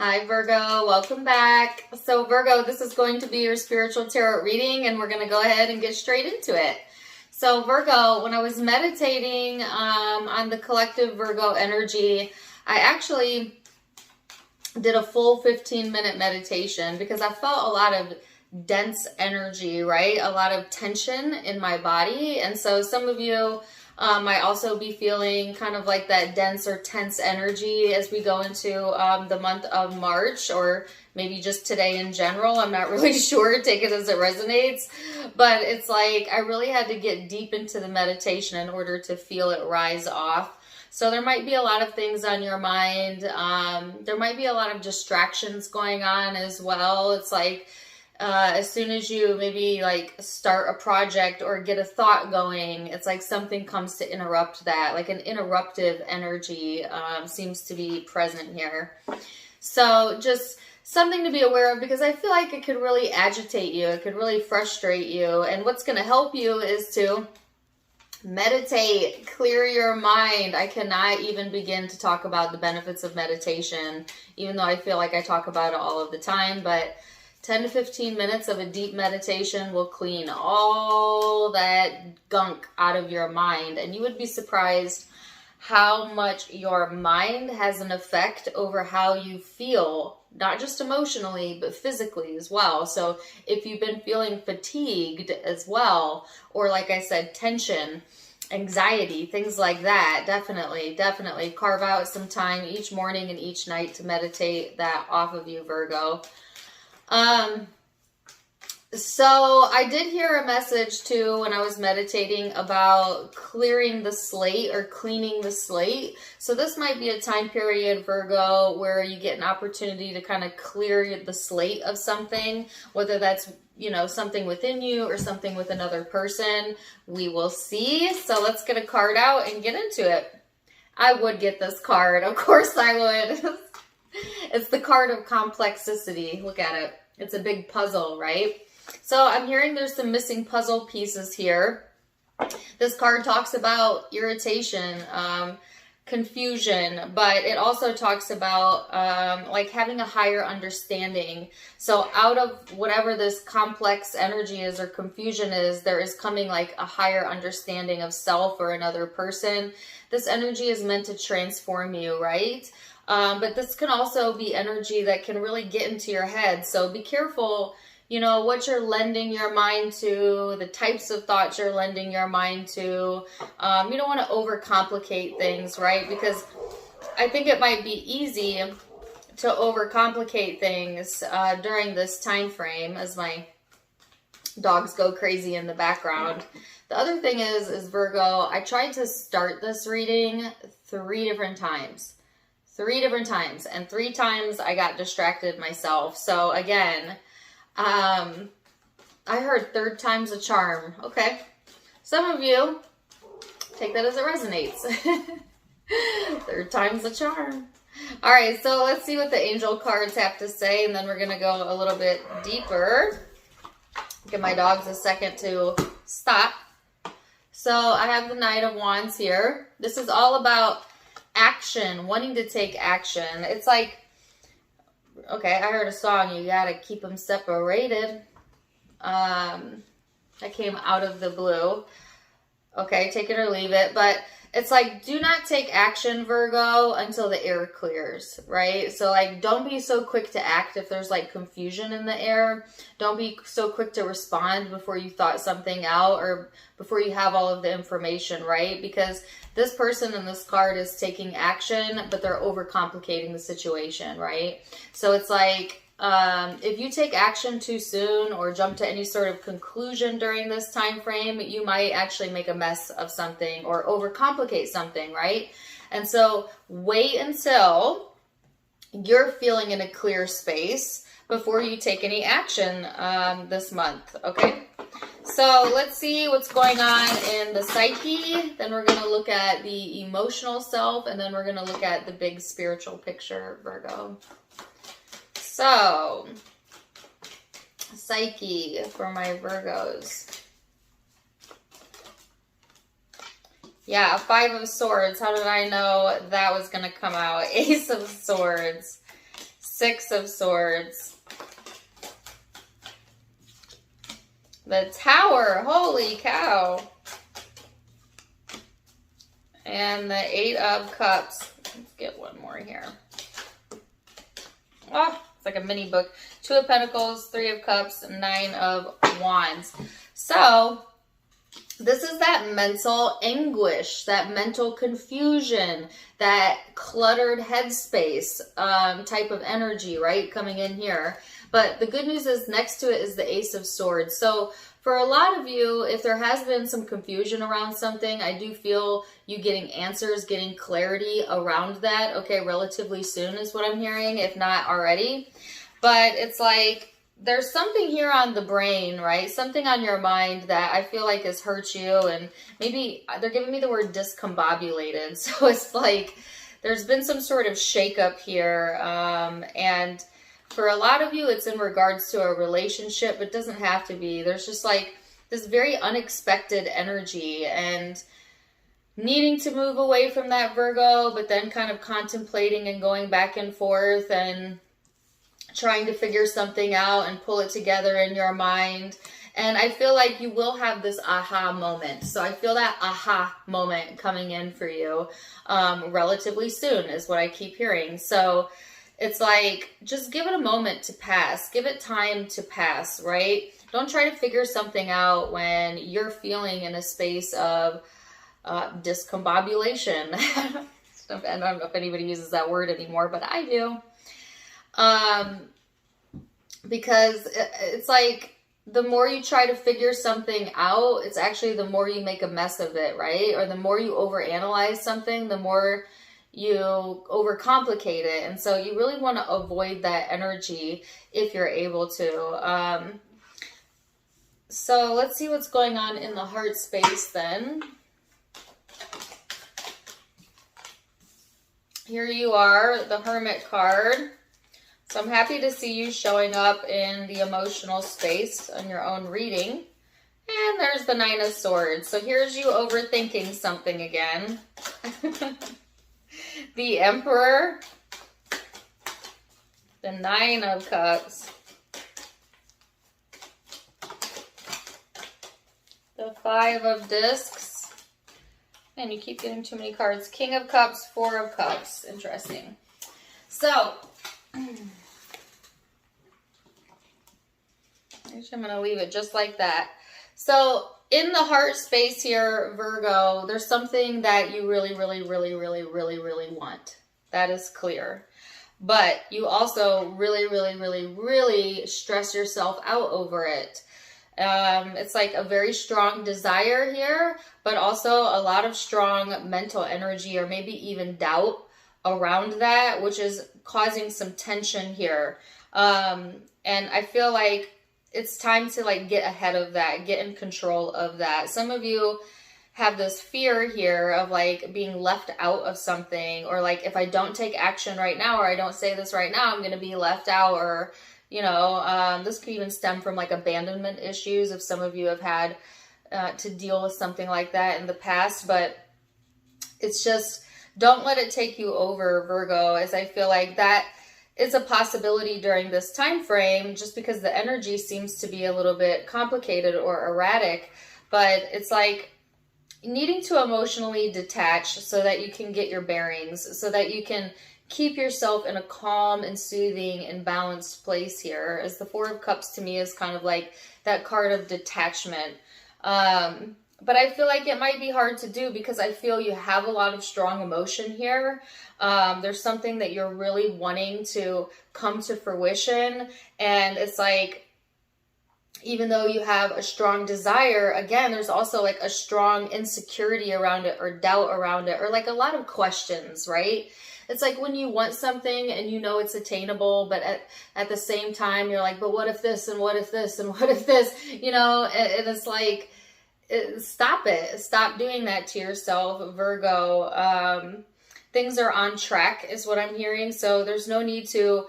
Hi Virgo, welcome back. So Virgo, this is going to be your spiritual tarot reading and we're going to go ahead and get straight into it. So Virgo, when I was meditating on the collective Virgo energy, I actually did a full 15-minute meditation because I felt a lot of dense energy, right? A lot of tension in my body. And so some of you might also be feeling kind of like that dense or tense energy as we go into the month of March, or maybe just today in general. I'm not really sure. Take it as it resonates. But it's like I really had to get deep into the meditation in order to feel it rise off. So there might be a lot of things on your mind. There might be a lot of distractions going on as well. It's like as soon as you maybe like start a project or get a thought going, it's like something comes to interrupt that. Like an interruptive energy seems to be present here. So just something to be aware of, because I feel like it could really agitate you. It could really frustrate you. And what's going to help you is to meditate, clear your mind. I cannot even begin to talk about the benefits of meditation, even though I feel like I talk about it all of the time. But 10 to 15 minutes of a deep meditation will clean all that gunk out of your mind. And you would be surprised how much your mind has an effect over how you feel, not just emotionally, but physically as well. So if you've been feeling fatigued as well, or like I said, tension, anxiety, things like that, definitely carve out some time each morning and each night to meditate that off of you, Virgo. So I did hear a message too when I was meditating about clearing the slate or cleaning the slate. So this might be a time period, Virgo, where you get an opportunity to kind of clear the slate of something, whether that's, you know, something within you or something with another person. We will see. So let's get a card out and get into it. I would get this card. Of course I would. It's the card of complexity. Look at it. It's a big puzzle, right? So I'm hearing there's some missing puzzle pieces here. This card talks about irritation, confusion, but it also talks about like having a higher understanding. So out of whatever this complex energy is or confusion is, there is coming like a higher understanding of self or another person. This energy is meant to transform you, right? But this can also be energy that can really get into your head. So be careful, you know, what you're lending your mind to, the types of thoughts you're lending your mind to. You don't want to overcomplicate things, right? Because I think it might be easy to overcomplicate things during this time frame, as my dogs go crazy in the background. The other thing is Virgo, I tried to start this reading 3 different times. 3 different times, and 3 times I got distracted myself. So again, I heard 3rd time's a charm. Okay. Some of you take that as it resonates. 3rd time's a charm. All right. So let's see what the angel cards have to say. And then we're going to go a little bit deeper. Give my dogs a second to stop. So I have the Knight of Wands here. This is all about action, wanting to take action. It's like, okay, I heard a song, you gotta keep them separated. That came out of the blue. Okay, take it or leave it. But it's like, do not take action, Virgo, until the air clears, right? So like, don't be so quick to act if there's like confusion in the air. Don't be so quick to respond before you thought something out or before you have all of the information, right? Because this person in this card is taking action, but they're overcomplicating the situation, right? So it's like, if you take action too soon or jump to any sort of conclusion during this time frame, you might actually make a mess of something or overcomplicate something, right? And so wait until you're feeling in a clear space before you take any action this month, okay? So let's see what's going on in the psyche. Then we're going to look at the emotional self, and then we're going to look at the big spiritual picture, Virgo. So, psyche for my Virgos. Yeah, 5 of Swords. How did I know that was going to come out? Ace of Swords. Six of Swords. The Tower. Holy cow. And the Eight of Cups. Let's get one more here. Oh, it's like a mini book. Two of Pentacles, Three of Cups, and Nine of Wands. So, this is that mental anguish, that mental confusion, that cluttered headspace type of energy, right? Coming in here. But the good news is next to it is the Ace of Swords. So for a lot of you, if there has been some confusion around something, I do feel you getting answers, getting clarity around that, okay, relatively soon is what I'm hearing, if not already. But it's like, there's something here on the brain, right? Something on your mind that I feel like has hurt you, and maybe they're giving me the word discombobulated. So it's like there's been some sort of shakeup here, and for a lot of you, it's in regards to a relationship, but it doesn't have to be. There's just like this very unexpected energy and needing to move away from that, Virgo, but then kind of contemplating and going back and forth and trying to figure something out and pull it together in your mind. And I feel like you will have this aha moment. So I feel that aha moment coming in for you relatively soon is what I keep hearing. So it's like, just give it a moment to pass. Give it time to pass, right? Don't try to figure something out when you're feeling in a space of discombobulation. I don't know if anybody uses that word anymore, but I do. Because it's like, the more you try to figure something out, it's actually the more you make a mess of it, right? Or the more you overanalyze something, the more you overcomplicate it. And so you really want to avoid that energy if you're able to. So let's see what's going on in the heart space then. Here you are, the Hermit card. So I'm happy to see you showing up in the emotional space on your own reading. And there's the Nine of Swords. So here's you overthinking something again. The Emperor. The Nine of Cups. The Five of Discs. And you keep getting too many cards. King of Cups, Four of Cups. Interesting. So, I'm going to leave it just like that. So in the heart space here, Virgo, there's something that you really want. That is clear. But you also really stress yourself out over it. It's like a very strong desire here, but also a lot of strong mental energy or maybe even doubt around that, which is causing some tension here. And I feel like it's time to like get ahead of that, get in control of that. Some of you have this fear here of like being left out of something, or like if I don't take action right now, or I don't say this right now, I'm going to be left out, or, you know, this could even stem from like abandonment issues if some of you have had to deal with something like that in the past. But it's just, don't let it take you over, Virgo, as I feel like that is a possibility during this time frame, just because the energy seems to be a little bit complicated or erratic. But it's like needing to emotionally detach so that you can get your bearings, so that you can keep yourself in a calm and soothing and balanced place here, as the Four of Cups to me is kind of like that card of detachment. But I feel like it might be hard to do because I feel you have a lot of strong emotion here. There's something that you're really wanting to come to fruition. And it's like, even though you have a strong desire, again, there's also like a strong insecurity around it, or doubt around it, or like a lot of questions, right? It's like when you want something and you know it's attainable, but at the same time, you're like, but what if this, and what if this, and what if this, you know? And it's like, stop it. Stop doing that to yourself, Virgo. Things are on track is what I'm hearing. So there's no need to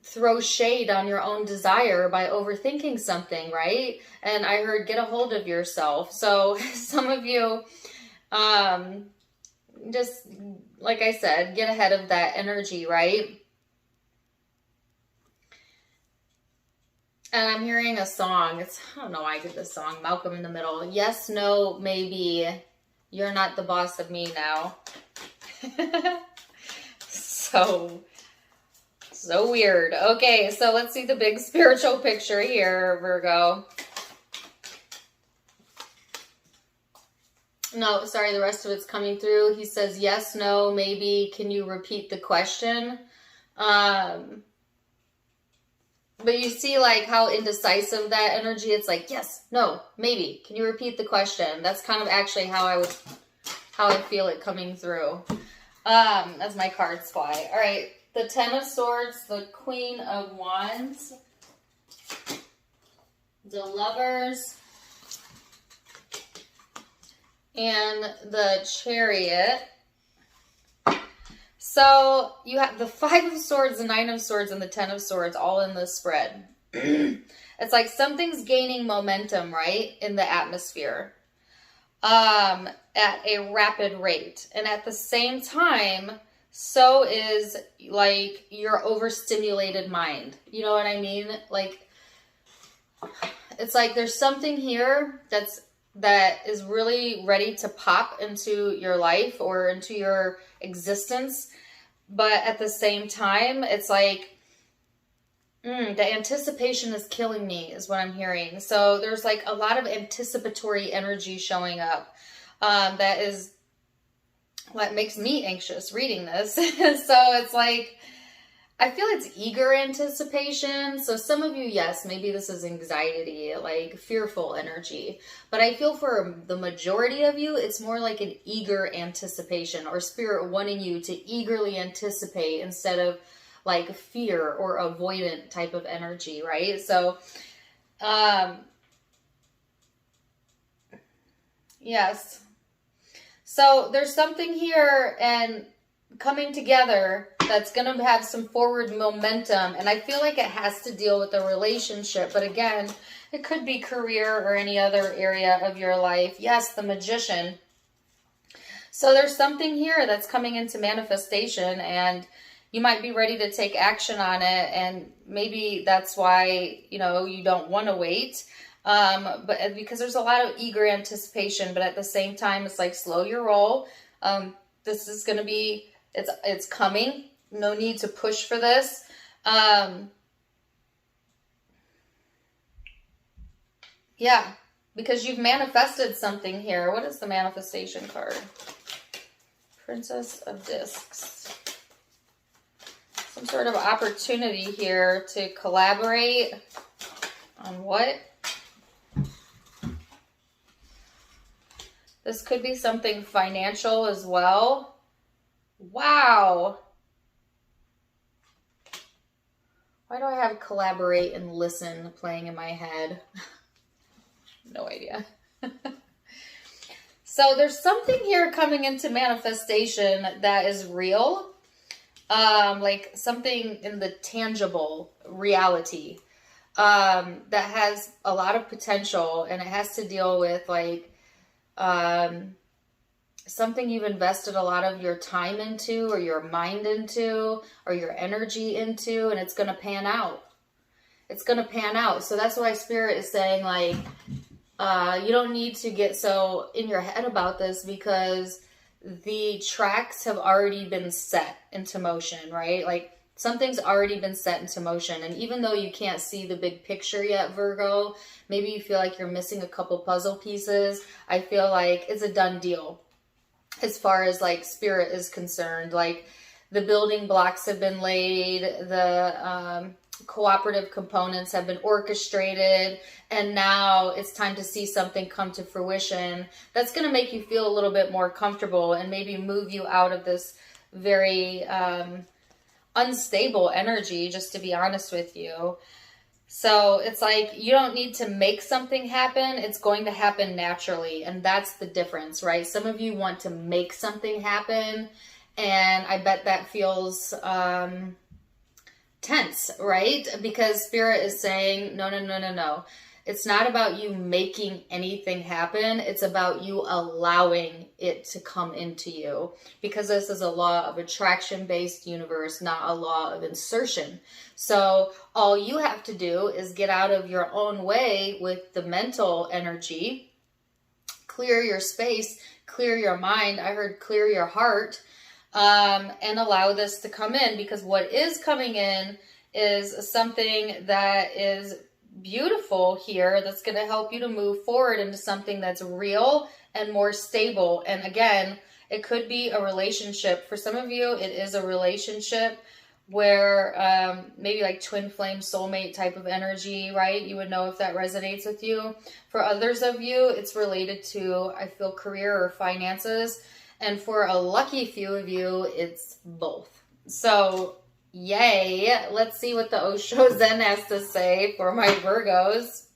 throw shade on your own desire by overthinking something, right? And I heard get a hold of yourself. So some of you, just like I said, get ahead of that energy, right? And I'm hearing a song. I don't know why I did this song. Malcolm in the Middle. Yes, no, maybe. You're not the boss of me now. So weird. Okay, so let's see the big spiritual picture here, Virgo. No, sorry, the rest of it's coming through. He says, yes, no, maybe. Can you repeat the question? But you see like how indecisive that energy, it's like, yes, no, maybe. Can you repeat the question? That's kind of actually how I feel it coming through. As my cards fly. All right, the Ten of Swords, the Queen of Wands, the Lovers, and the Chariot. So you have the Five of Swords, the Nine of Swords, and the Ten of Swords all in this spread. It's like something's gaining momentum, right, in the atmosphere at a rapid rate. And at the same time, so is like your overstimulated mind. You know what I mean? Like, it's like there's something here that is really ready to pop into your life or into your existence. But at the same time, it's like, the anticipation is killing me, is what I'm hearing. So there's like a lot of anticipatory energy showing up. That is what makes me anxious reading this. So it's like, I feel it's eager anticipation. So some of you, yes, maybe this is anxiety, like fearful energy. But I feel for the majority of you, it's more like an eager anticipation, or spirit wanting you to eagerly anticipate instead of like fear or avoidant type of energy, right? So, yes. So there's something here and coming together that's going to have some forward momentum. And I feel like it has to deal with a relationship. But again, it could be career or any other area of your life. Yes, the Magician. So there's something here that's coming into manifestation, and you might be ready to take action on it. And maybe that's why, you know, you don't want to wait. But because there's a lot of eager anticipation, but at the same time, it's like, slow your roll. This is going to be, it's coming. No need to push for this. Yeah, because you've manifested something here. What is the manifestation card? Princess of Discs. Some sort of opportunity here to collaborate on what? This could be something financial as well. Wow. Why do I have collaborate and listen playing in my head? No idea. So there's something here coming into manifestation that is real. Like something in the tangible reality that has a lot of potential, and it has to deal with like something you've invested a lot of your time into, or your mind into, or your energy into, and it's going to pan out. It's going to pan out. So that's why Spirit is saying, like, you don't need to get so in your head about this, because the tracks have already been set into motion, right? Like, something's already been set into motion. And even though you can't see the big picture yet, Virgo, maybe you feel like you're missing a couple puzzle pieces. I feel like it's a done deal as far as like Spirit is concerned. Like, the building blocks have been laid, the cooperative components have been orchestrated, and now it's time to see something come to fruition that's going to make you feel a little bit more comfortable and maybe move you out of this very unstable energy, just to be honest with you. So it's like, you don't need to make something happen. It's going to happen naturally. And that's the difference, right? Some of you want to make something happen, and I bet that feels tense, right? Because Spirit is saying, no, no, no, no, no. It's not about you making anything happen. It's about you allowing it to come into you, because this is a law of attraction-based universe, not a law of insertion. So all you have to do is get out of your own way with the mental energy, clear your space, clear your mind. I heard clear your heart, and allow this to come in, because what is coming in is something that is beautiful here, that's going to help you to move forward into something that's real and more stable. And again, it could be a relationship. For some of you, it is a relationship where maybe like twin flame soulmate type of energy, right? You would know if that resonates with you. For others of you, it's related to, I feel, career or finances. And for a lucky few of you, it's both. So yay. Let's see what the Osho Zen has to say for my Virgos.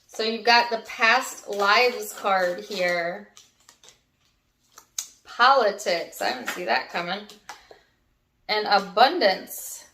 So you've got the past lives card here. Politics. I didn't see that coming. And abundance.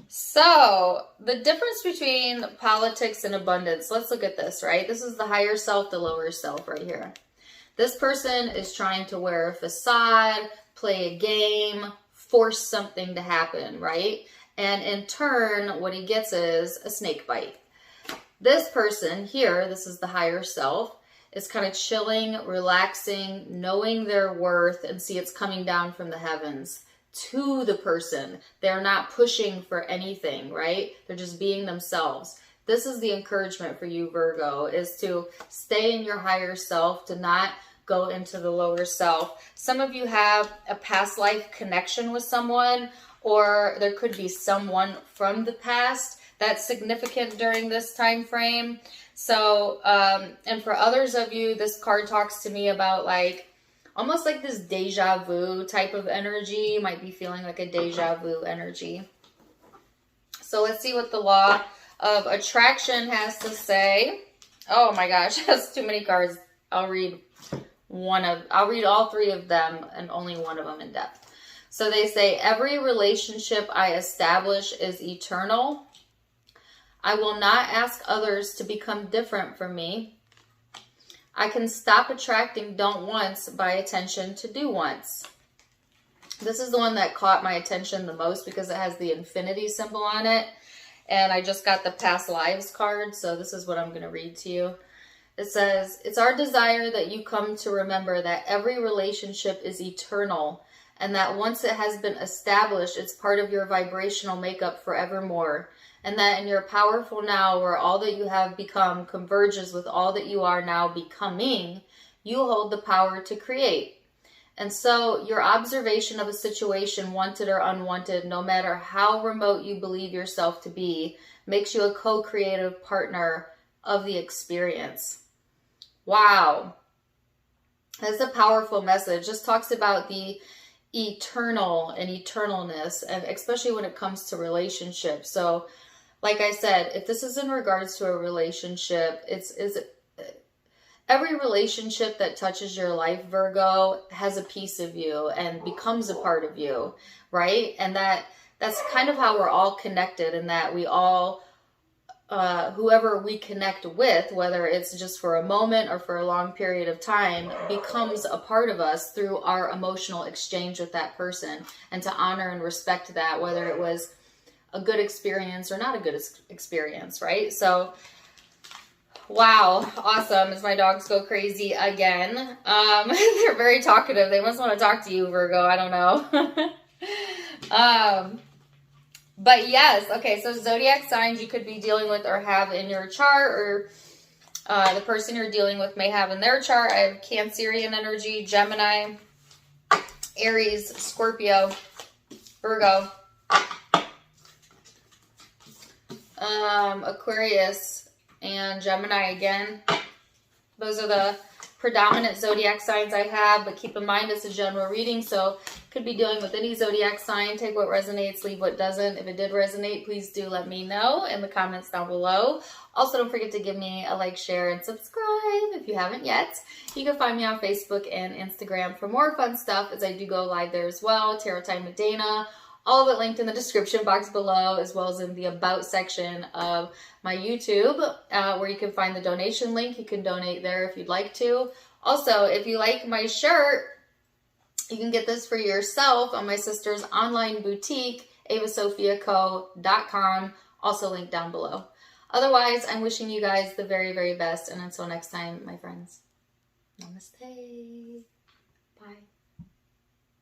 So the difference between politics and abundance. Let's look at this, right? This is the higher self, the lower self right here. This person is trying to wear a facade, play a game, force something to happen, right? And in turn, what he gets is a snake bite. This person here, this is the higher self, is kind of chilling, relaxing, knowing their worth, and see it's coming down from the heavens to the person. They're not pushing for anything, right? They're just being themselves. This is the encouragement for you, Virgo, is to stay in your higher self, to not go into the lower self. Some of you have a past life connection with someone, or there could be someone from the past that's significant during this time frame. So, and for others of you, this card talks to me about like, almost like this deja vu type of energy. You might be feeling like a deja vu energy. So let's see what the law of attraction has to say. Oh my gosh, that's too many cards. I'll read all three of them and only one of them in depth. So they say, every relationship I establish is eternal. I will not ask others to become different from me. I can stop attracting don't wants by attention to do wants. This is the one that caught my attention the most because it has the infinity symbol on it. And I just got the past lives card, so this is what I'm going to read to you. It says, it's our desire that you come to remember that every relationship is eternal, and that once it has been established, it's part of your vibrational makeup forevermore, and that in your powerful now, where all that you have become converges with all that you are now becoming, you hold the power to create. And so your observation of a situation, wanted or unwanted, no matter how remote you believe yourself to be, makes you a co-creative partner of the experience. Wow. That's a powerful message. Just talks about the eternal and eternalness, and especially when it comes to relationships. So like I said, if this is in regards to a relationship, every relationship that touches your life, Virgo, has a piece of you and becomes a part of you, right? And that's kind of how we're all connected, in that we all, whoever we connect with, whether it's just for a moment or for a long period of time, becomes a part of us through our emotional exchange with that person. And to honor and respect that, whether it was a good experience or not a good experience, right? So, wow, awesome. As my dogs go crazy again. They're very talkative. They must want to talk to you, Virgo. I don't know. But yes, okay, so zodiac signs you could be dealing with or have in your chart, or the person you're dealing with may have in their chart. I have Cancerian energy, Gemini, Aries, Scorpio, Virgo, Aquarius, and Gemini again. Those are the predominant zodiac signs I have, but keep in mind it's a general reading, so could be dealing with any zodiac sign. Take what resonates, leave what doesn't. If it did resonate, please do let me know in the comments down below. Also, don't forget to give me a like, share, and subscribe if you haven't yet. You can find me on Facebook and Instagram for more fun stuff, as I do go live there as well. Tarot Time with Dana. All of it linked in the description box below, as well as in the About section of my YouTube, where you can find the donation link. You can donate there if you'd like to. Also, if you like my shirt, you can get this for yourself on my sister's online boutique, avasophiaco.com, also linked down below. Otherwise, I'm wishing you guys the very, very best. And until next time, my friends, namaste. Bye.